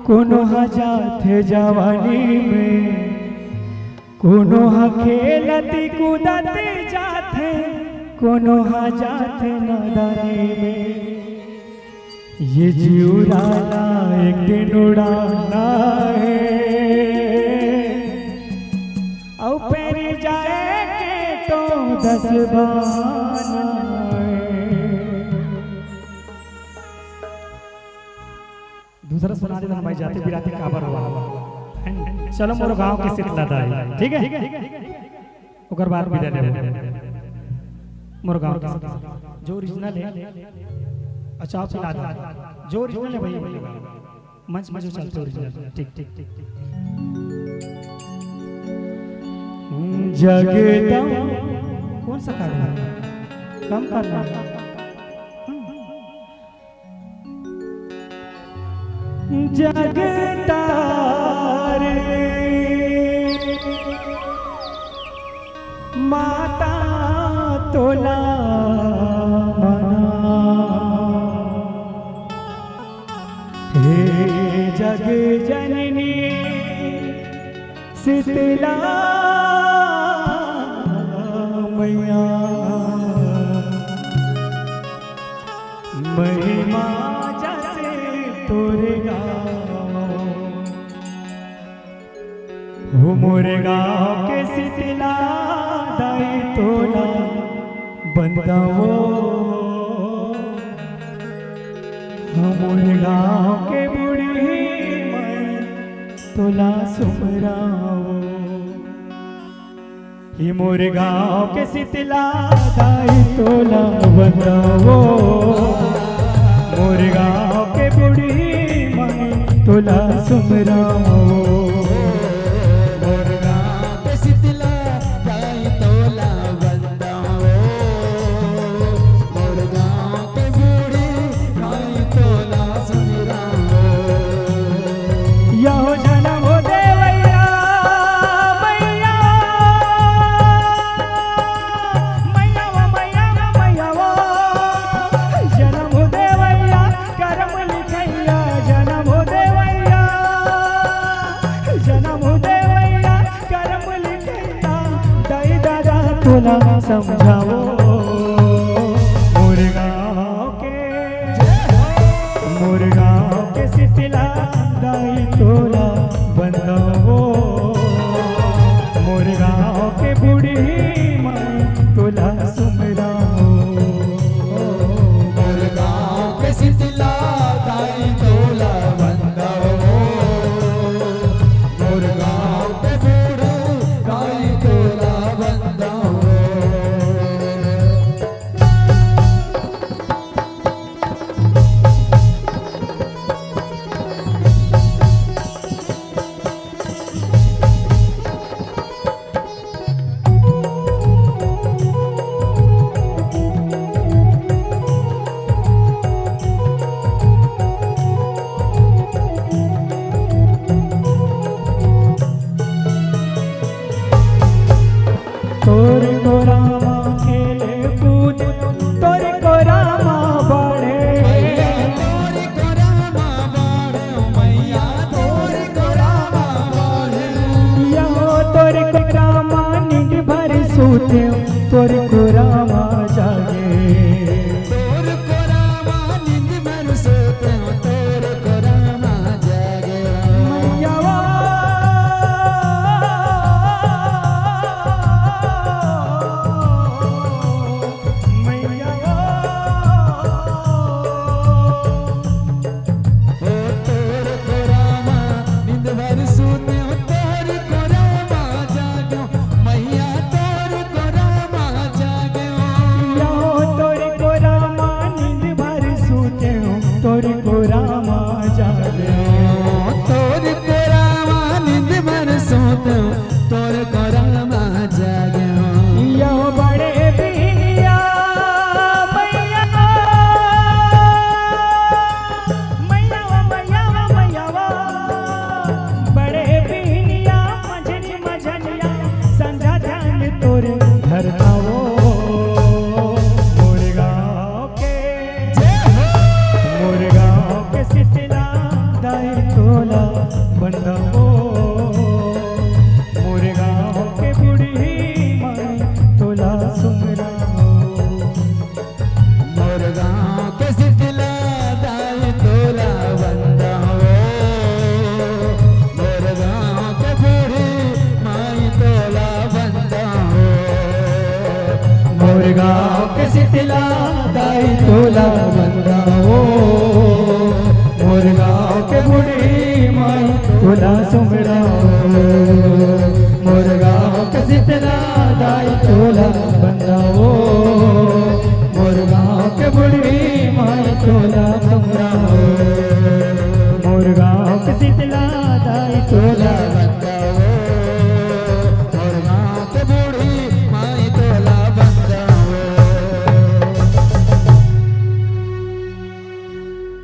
कोनो जाथे जवानी में, कोनो खेलती कूदती जाथे, कोनो जाथे नदानी में। ये जीवराला एक दिन उड़ाना है, औ पेरी जाए के तो 10 बहाना है। दूसरा सुना देना भाई, जाते बिराती काबर हुआ। चलो मोर गांव के शीतला दाई, ठीक है। ओकर बाद विदा ले मोर गांव के जो ओरिजिनल है। अच्छा आप पिला दो जो ओरिजिनल है भाई, मंच में जो चलते ओरिजिनल। ठीक ठीक ठीक। जगदम कौन सा करना कम करना, जगता माता तोला मना, हे जग जननी शीतला मैया, महिमा जैसे तोरे गाँव हो, मोरे गाँव के शीतला दाई तोला बंदाओ, मोरे गाँव के बूढ़ी मैं तोला सुमराओ। ये मोरे गाँव के शीतला दाई तोला बंदाओ, मोरे गाँव के बूढ़ी मैं तोला सुमराओ। समझाओ मोरे गाँव के शीतला दाई तोला बंदाओ, मोरे गाँव के बूढ़ी माई तोला सुमराओ। मोरे गाँव के शीतला दाई तोला बंदाओ, मोरे गाँव के बूढ़ी दाई तोला बंदाओ। तोरे को रामा खेले कूद, तोरे को रामा बढ़े, तोरे को रामा बढ़े मैया, तोरे को रामा बढ़े। यहाँ तोरे को रामा नींद भर सोते, तोरे को रामा जागे, तोरे को रामा नींद भर सोते, तोरे को रामा जागे। मैया मैया तोरे को रामा गाँव के शीतला दाई तोला बंदाओ, मोर गाँव के बूढ़ी माई तोला सुम